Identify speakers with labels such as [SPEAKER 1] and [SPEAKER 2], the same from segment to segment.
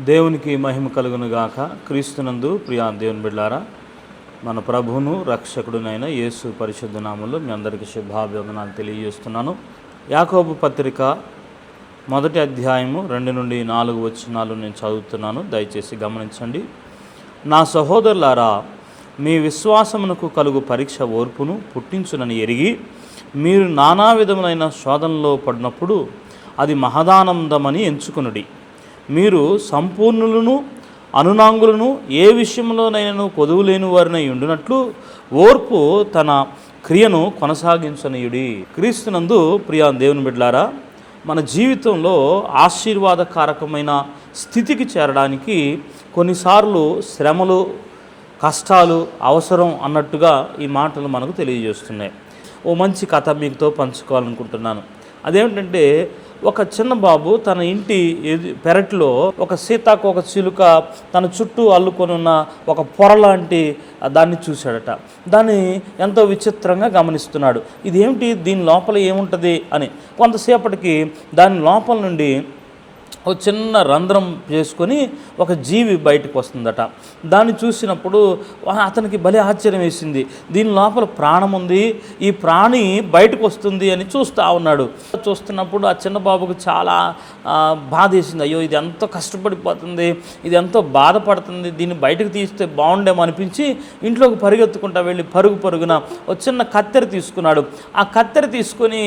[SPEAKER 1] దేవునికి మహిమ కలుగును గాక. క్రీస్తునందు ప్రియా దేవుని బిడ్డలారా, మన ప్రభువును రక్షకుడునైన యేసు పరిశుద్ధ నామములో మీ అందరికీ శుభాభివందనాలు తెలియజేస్తున్నాను. యాకోబు పత్రిక 1వ అధ్యాయము 2 నుండి 4 వచనాలు నేను చదువుతున్నాను, దయచేసి గమనించండి. నా సహోదరులారా, మీ విశ్వాసమునకు కలుగు పరీక్ష ఓర్పును పుట్టించునని ఎరిగి మీరు నానా విధములైన శోధనలో పడినప్పుడు అది మహదానందమని ఎంచుకొనుడి. మీరు సంపూర్ణులను అనునాంగులను ఏ విషయంలోనైనా కొదువులేని వారినై ఉండునట్లు ఓర్పు తన క్రియను కొనసాగించనీయుడి. క్రీస్తునందు ప్రియా దేవుని బిడ్డలారా, మన జీవితంలో ఆశీర్వాదకారకమైన స్థితికి చేరడానికి కొన్నిసార్లు శ్రమలు, కష్టాలు అవసరం అన్నట్టుగా ఈ మాటలు మనకు తెలియజేస్తున్నాయి. ఓ మంచి కథ మీతో పంచుకోవాలనుకుంటున్నాను. అదేమిటంటే, ఒక చిన్న బాబు తన ఇంటి పెరట్లో ఒక సీతాకోక చిలుక తన చుట్టూ అల్లుకొని ఉన్న ఒక పొర లాంటి దాన్ని చూశాడట. దాన్ని ఎంతో విచిత్రంగా గమనిస్తున్నాడు. ఇదేమిటి, దీని లోపల ఏముంటుంది అని. కొంతసేపటికి దాని లోపల నుండి ఒక చిన్న రంధ్రం చేసుకొని ఒక జీవి బయటకు వస్తుందట. దాన్ని చూసినప్పుడు అతనికి భలే ఆశ్చర్యం వేసింది. దీని లోపల ప్రాణం ఉంది, ఈ ప్రాణి బయటకు వస్తుంది అని చూస్తూ ఉన్నాడు. చూస్తున్నప్పుడు ఆ చిన్న బాబుకు చాలా బాధ వేసింది. అయ్యో, ఇది ఎంతో కష్టపడిపోతుంది, ఇది ఎంతో బాధపడుతుంది, దీన్ని బయటకు తీస్తే బాగుండేమో అనిపించి ఇంట్లోకి పరిగెత్తుకుంటా వెళ్ళి పరుగున ఒక చిన్న కత్తెర తీసుకున్నాడు. ఆ కత్తెర తీసుకొని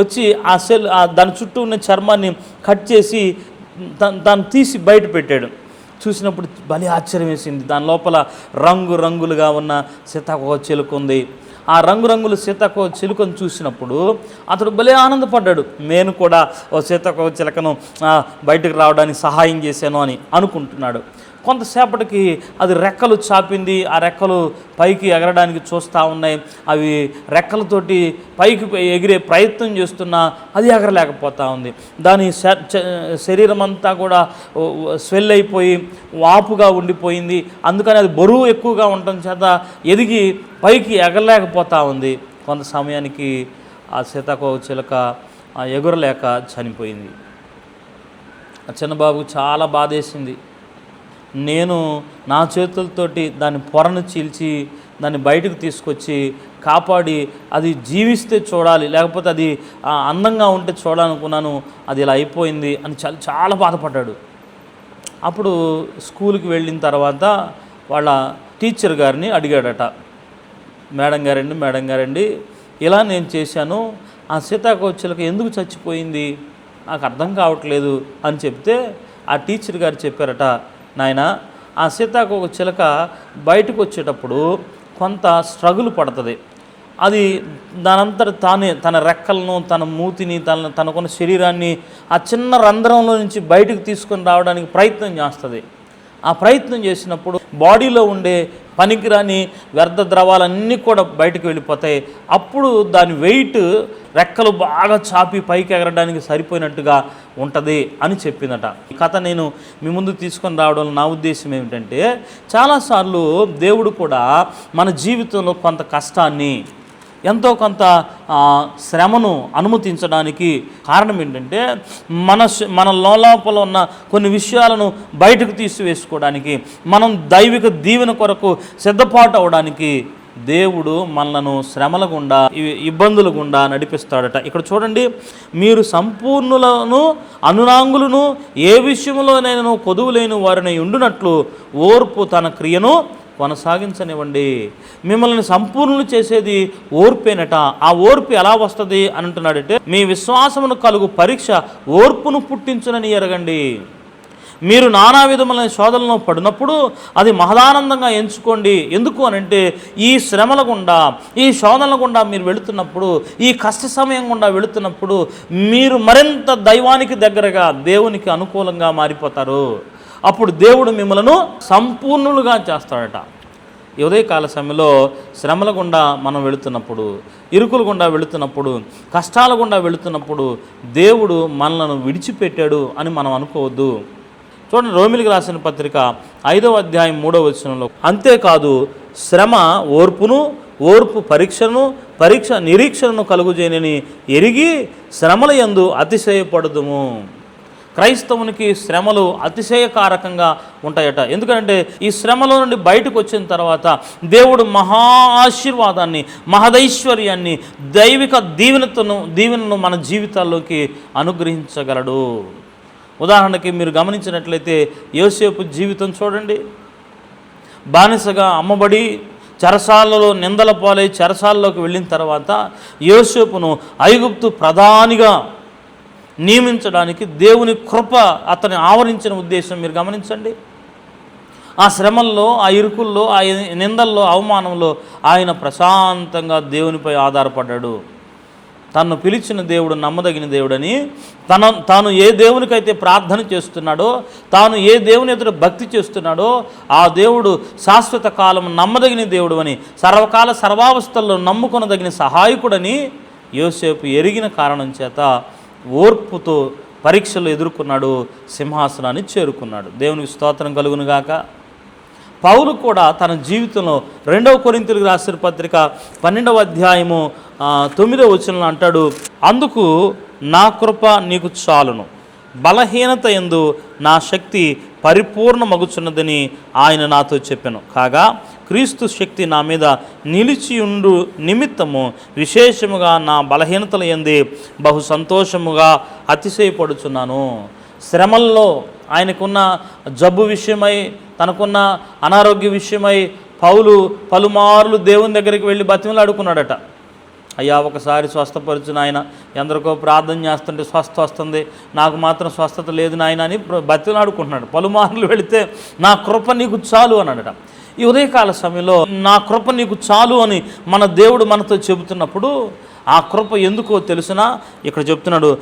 [SPEAKER 1] వచ్చి దాని చుట్టూ ఉన్న చర్మాన్ని కట్ చేసి దాన్ని తీసి బయట పెట్టాడు. చూసినప్పుడు భలే ఆశ్చర్యం వేసింది. దాని లోపల రంగులుగా ఉన్న సీతాకోక చిలుక ఉంది. ఆ రంగుల సీతాకోక చిలుకను చూసినప్పుడు అతడు భలే ఆనందపడ్డాడు. నేను కూడా ఓ సీతాకోక చిలుకను బయటకు రావడానికి సహాయం చేశాను అని అనుకుంటున్నాడు. కొంతసేపటికి అది రెక్కలు చాపింది. ఆ రెక్కలు పైకి ఎగరడానికి చూస్తూ ఉన్నాయి. అవి రెక్కలతోటి పైకి ఎగిరే ప్రయత్నం చేస్తున్నా అది ఎగరలేకపోతూ ఉంది. దాని శరీరం అంతా కూడా స్వెల్ అయిపోయి వాపుగా ఉండిపోయింది. అందుకని అది బరువు ఎక్కువగా ఉండటం చేత ఎదిగి పైకి ఎగరలేకపోతూ ఉంది. కొంత సమయానికి ఆ సీతాకోక చిలుక ఎగురలేక చనిపోయింది. ఆ చిన్నబాబు చాలా బాధేసింది. నేను నా చేతులతోటి దాని పొరను చీల్చి దాన్ని బయటకు తీసుకొచ్చి కాపాడి అది జీవిస్తే చూడాలి, లేకపోతే అది అందంగా ఉంటే చూడాలనుకున్నాను, అది ఇలా అయిపోయింది అని చాలా బాధపడ్డాడు. అప్పుడు స్కూల్కి వెళ్ళిన తర్వాత వాళ్ళ టీచర్ గారిని అడిగాడట. మేడం గారండి, ఇలా నేను చేశాను, ఆ సీతాకోక చిలుక ఎందుకు చచ్చిపోయింది నాకు అర్థం కావట్లేదు అని చెప్తే ఆ టీచర్ గారు చెప్పారట, నాయన, ఆ సీతాకోక చిలుక బయటకు వచ్చేటప్పుడు కొంత స్ట్రగుల్ పడుతుంది. అది దానంతట తానే తన రెక్కలను, తన మూతిని, తనకున్న శరీరాన్ని ఆ చిన్న రంధ్రంలో నుంచి బయటకు తీసుకొని రావడానికి ప్రయత్నం చేస్తుంది. ఆ ప్రయత్నం చేసినప్పుడు బాడీలో ఉండే పనికిరాని వ్యర్థ ద్రవాలన్నీ కూడా బయటకు వెళ్ళిపోతాయి. అప్పుడు దాని వెయిట్ రెక్కలు బాగా చాపి పైకి ఎగరడానికి సరిపోయినట్టుగా ఉంటుంది అని చెప్పిందట. ఈ కథ నేను మీ ముందు తీసుకొని రావడం నా ఉద్దేశం ఏమిటంటే, చాలాసార్లు దేవుడు కూడా మన జీవితంలో కొంత కష్టాన్ని, ఎంతో కొంత శ్రమను అనుమతించడానికి కారణం ఏంటంటే, మన లోపల ఉన్న కొన్ని విషయాలను బయటకు తీసివేసుకోవడానికి, మనం దైవిక దీవెన కొరకు సిద్ధపాటు అవడానికి దేవుడు మనలను శ్రమల గుండా, ఇబ్బందుల గుండా నడిపిస్తాడట. ఇక్కడ చూడండి, మీరు సంపూర్ణులను అనునాంగులను ఏ విషయంలోనైనా కొదువులేని వారిని ఉండునట్లు ఓర్పు తన క్రియను కొనసాగించనివ్వండి. మిమ్మల్ని సంపూర్ణులు చేసేది ఓర్పేనట. ఆ ఓర్పు ఎలా వస్తుంది అని అంటున్నాడంటే, మీ విశ్వాసమును కలుగు పరీక్ష ఓర్పును పుట్టించునని ఎరగండి. మీరు నానా విధములైన శోధనలో పడినప్పుడు అది మహదానందంగా ఎంచుకోండి. ఎందుకు అనంటే, ఈ శ్రమల గుండా, ఈ శోధనల గుండా మీరు వెళుతున్నప్పుడు, ఈ కష్ట సమయం గుండా వెళుతున్నప్పుడు మీరు మరింత దైవానికి దగ్గరగా, దేవునికి అనుకూలంగా మారిపోతారు. అప్పుడు దేవుడు మిమ్మలను సంపూర్ణులుగా చేస్తాడట. ఈ ఉదయకాల సమయంలో శ్రమల గుండా మనం వెళుతున్నప్పుడు, ఇరుకుల గుండా వెళుతున్నప్పుడు, కష్టాల గుండా వెళుతున్నప్పుడు దేవుడు మనలను విడిచిపెట్టాడు అని మనం అనుకోవద్దు. చూడండి, రోమిలికి రాసిన పత్రిక 5వ అధ్యాయం 3వ వచనంలో, అంతేకాదు శ్రమ ఓర్పును, ఓర్పు పరీక్షను, పరీక్ష నిరీక్షణను కలుగుజేయనని ఎరిగి శ్రమల యందు అతిశయపడదుము. క్రైస్తవునికి శ్రమలు అతిశయకారకంగా ఉంటాయట. ఎందుకంటే ఈ శ్రమలో నుండి బయటకు వచ్చిన తర్వాత దేవుడు మహా ఆశీర్వాదాన్ని, మహదైశ్వర్యాన్ని, దైవిక దీవెనను మన జీవితాల్లోకి అనుగ్రహించగలడు. ఉదాహరణకి మీరు గమనించినట్లయితే యోసేపు జీవితం చూడండి. బానిసగా అమ్మబడి చెరసాలలో నిందల పాలై చెరసాలలోకి వెళ్ళిన తర్వాత యోసేపును ఐగుప్తు ప్రధానిగా నియమించడానికి దేవుని కృప అతని ఆవరించిన ఉద్దేశం మీరు గమనించండి. ఆ శ్రమల్లో, ఆ ఇరుకుల్లో, ఆ నిందల్లో, అవమానంలో ఆయన ప్రశాంతంగా దేవునిపై ఆధారపడ్డాడు. తను పిలిచిన దేవుడు నమ్మదగిన దేవుడని, తాను ఏ దేవునికైతే ప్రార్థన చేస్తున్నాడో, తాను ఏ దేవుని ఎదుట భక్తి చేస్తున్నాడో ఆ దేవుడు శాశ్వత కాలం నమ్మదగిన దేవుడు అని, సర్వకాల సర్వావస్థల్లో నమ్ముకొనదగిన సహాయకుడని యోసేపు ఎరిగిన కారణం చేత ఓర్పుతో పరీక్షలు ఎదుర్కొన్నాడు, సింహాసనాన్ని చేరుకున్నాడు. దేవునికి స్తోత్రం కలుగునుగాక. పౌలు కూడా తన జీవితంలో 2 కొరింథీయులకు రాసిన పత్రిక 12వ అధ్యాయము 9వ వచనంలో అంటాడు, అందుకు నా కృప నీకు చాలును, బలహీనత యందు నా శక్తి పరిపూర్ణమగుచున్నదని ఆయన నాతో చెప్పెను. కాగా క్రీస్తు శక్తి నా మీద నిలిచియుండు నిమిత్తము విశేషముగా నా బలహీనతల యందే బహు సంతోషముగా అతిశయపడుచున్నాను. శ్రమల్లో ఆయనకున్న జబ్బు విషయమై, తనకున్న అనారోగ్య విషయమై పౌలు పలుమార్లు దేవుని దగ్గరికి వెళ్ళి బతిమలాడుకున్నాడట. అయ్యా ఒకసారి స్వస్థపరచు నాయన, ఎందరికో ప్రార్థన చేస్తుంటే స్వస్థ వస్తుంది, నాకు మాత్రం స్వస్థత లేదు నాయన అని బతిమలాడుకుంటున్నాడు. పలుమార్లు వెళితే నా కృప నీకు చాలు అన్నాడట. ఈ ఉదయకాల సమయంలో నా కృప నీకు చాలు అని మన దేవుడు మనతో చెబుతున్నప్పుడు ఆ కృప ఎందుకో తెలుసునా? ఇక్కడ చెప్తున్నాడు,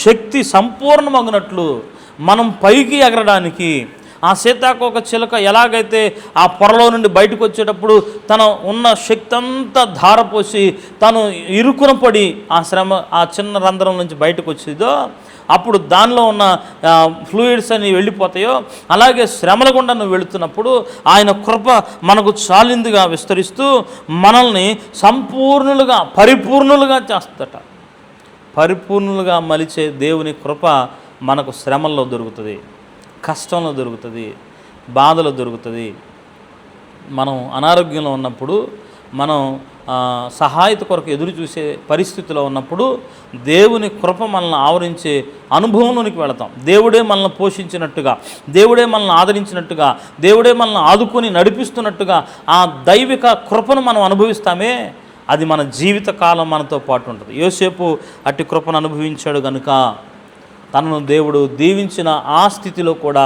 [SPEAKER 1] శక్తి సంపూర్ణమగినట్లు మనం పైకి ఎగరడానికి. ఆ సీతాకోక చిలుక ఎలాగైతే ఆ పొరలో నుండి బయటకు వచ్చేటప్పుడు తన ఉన్న శక్తి అంతా ధారపోసి తను ఇరుకున పడి ఆ చిన్న రంధ్రం నుంచి బయటకు వచ్చేదో, అప్పుడు దానిలో ఉన్న ఫ్లూయిడ్స్ అని వెళ్ళిపోతాయో, అలాగే శ్రమల గుండా నువ్వు వెళుతున్నప్పుడు ఆయన కృప మనకు చాలిందిగా విస్తరిస్తూ మనల్ని సంపూర్ణులుగా, పరిపూర్ణులుగా చేస్తట. పరిపూర్ణులుగా మలిచే దేవుని కృప మనకు శ్రమల్లో దొరుకుతుంది, కష్టంలో దొరుకుతుంది, బాధలో దొరుకుతుంది. మనం అనారోగ్యంలో ఉన్నప్పుడు, మనం సహాయత కొరకు ఎదురు చూసే పరిస్థితిలో ఉన్నప్పుడు దేవుని కృప మనల్ని ఆవరించే అనుభవంలోనికి వెళతాం. దేవుడే మనల్ని పోషించినట్టుగా, దేవుడే మనల్ని ఆదరించినట్టుగా, దేవుడే మనల్ని ఆదుకొని నడిపిస్తున్నట్టుగా ఆ దైవిక కృపను మనం అనుభవిస్తామే, అది మన జీవితకాలం మనతో పాటు ఉంటుంది. యోసేపు అట్టి కృపను అనుభవించాడు కనుక తనను దేవుడు దీవించిన ఆ స్థితిలో కూడా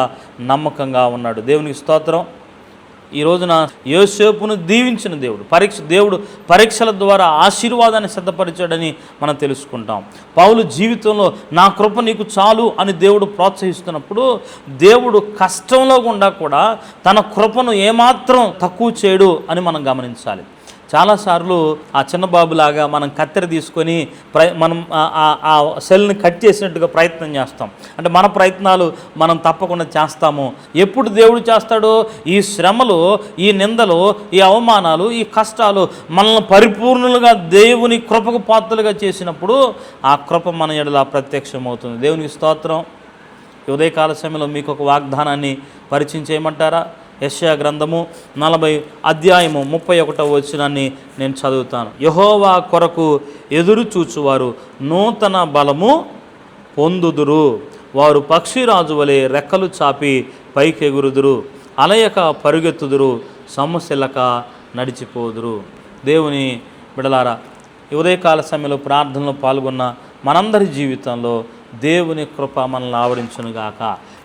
[SPEAKER 1] నమ్మకంగా ఉన్నాడు. దేవునికి స్తోత్రం. ఈ రోజున యోసేపును దీవించిన దేవుడు పరీక్షల ద్వారా ఆశీర్వాదాన్ని సిద్ధపరిచాడని మనం తెలుసుకుంటాం. పౌలు జీవితంలో నా కృప నీకు చాలు అని దేవుడు ప్రోత్సహిస్తున్నప్పుడు దేవుడు కష్టంలో గుండా కూడా తన కృపను ఏమాత్రం తక్కువ చేయడు అని మనం గమనించాలి. చాలాసార్లు ఆ చిన్న బాబులాగా మనం కత్తెర తీసుకొని మనం ఆ సెల్ని కట్ చేసినట్టుగా ప్రయత్నం చేస్తాం. అంటే మన ప్రయత్నాలు మనం తప్పకుండా చేస్తాము. ఎప్పుడు దేవుడు చేస్తాడో? ఈ శ్రమలు, ఈ నిందలు, ఈ అవమానాలు, ఈ కష్టాలు మనల్ని పరిపూర్ణులుగా దేవుని కృపకు పాత్రలుగా చేసినప్పుడు ఆ కృప మన ఎడల ప్రత్యక్షమవుతుంది. దేవునికి స్తోత్రం. ఉదయకాల సమయంలో మీకు ఒక వాగ్దానాన్ని పరిచయం చేయమంటారా? యెషయా గ్రంథము 40 అధ్యాయము 31వ వచనాన్ని నేను చదువుతాను. యెహోవా కొరకు ఎదురు చూచువారు నూతన బలము పొందుదురు, వారు పక్షిరాజు వలె రెక్కలు చాపి పైకెగురుదురు, అలయక పరుగెత్తుదురు, సమస్యలక నడిచిపోదురు. దేవుని బిడలారా, ఉదయకాల సమయంలో ప్రార్థనలో పాల్గొన్న మనందరి జీవితంలో దేవుని కృప మనల్ని ఆవరించునుగాక.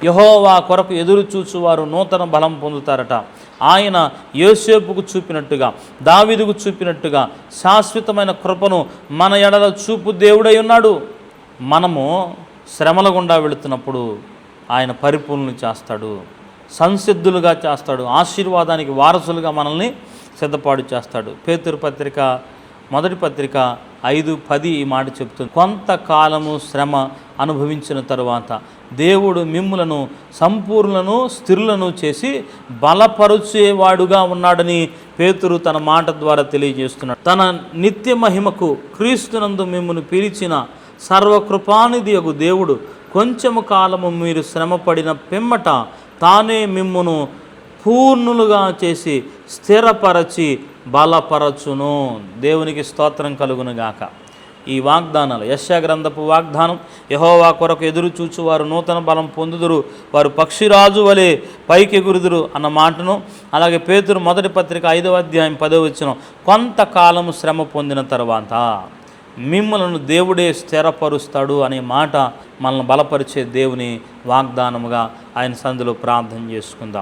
[SPEAKER 1] యెహోవా కొరకు ఎదురు చూచువారు నూతన బలం పొందుతారట. ఆయన యోసేపుకు చూపినట్టుగా, దావీదుకు చూపినట్టుగా శాశ్వతమైన కృపను మన ఎడల చూపు దేవుడై ఉన్నాడు. మనము శ్రమల గుండా వెళుతున్నప్పుడు ఆయన పరిపూర్ణులు చేస్తాడు, సంసిద్ధులుగా చేస్తాడు, ఆశీర్వాదానికి వారసులుగా మనల్ని సిద్ధపాటు చేస్తాడు. పేతురు పత్రిక 1 పత్రిక 5:10 ఈ మాట చెప్తుంది. కొంతకాలము శ్రమ అనుభవించిన తరువాత దేవుడు మిమ్ములను సంపూర్ణులను, స్థిరులను చేసి బలపరుచేవాడుగా ఉన్నాడని పేతురు తన మాట ద్వారా తెలియజేస్తున్నాడు. తన నిత్య మహిమకు క్రీస్తునందు మిమ్మును పిలిచిన సర్వకృపానిధియగు దేవుడు కొంచెము కాలము మీరు శ్రమపడిన పిమ్మట తానే మిమ్మును పూర్ణులుగా చేసి స్థిరపరచి బలపరచును. దేవునికి స్తోత్రం కలుగునుగాక. ఈ వాగ్దానాలు యెషయా గ్రంథపు వాగ్దానం, యెహోవా కొరకు ఎదురు చూచువారు నూతన బలం పొందుదురు, వారు పక్షిరాజు వలె పైకి ఎగురుదురు అన్న మాటను, అలాగే పేతురు మొదటి పత్రిక 5వ అధ్యాయం 10వ వచనం, కొంతకాలము శ్రమ పొందిన తర్వాత మిమ్మలను దేవుడే స్థిరపరుస్తాడు అనే మాట మనల్ని బలపరిచే దేవుని వాగ్దానముగా ఆయన సందులో ప్రార్థన చేసుకుందాం.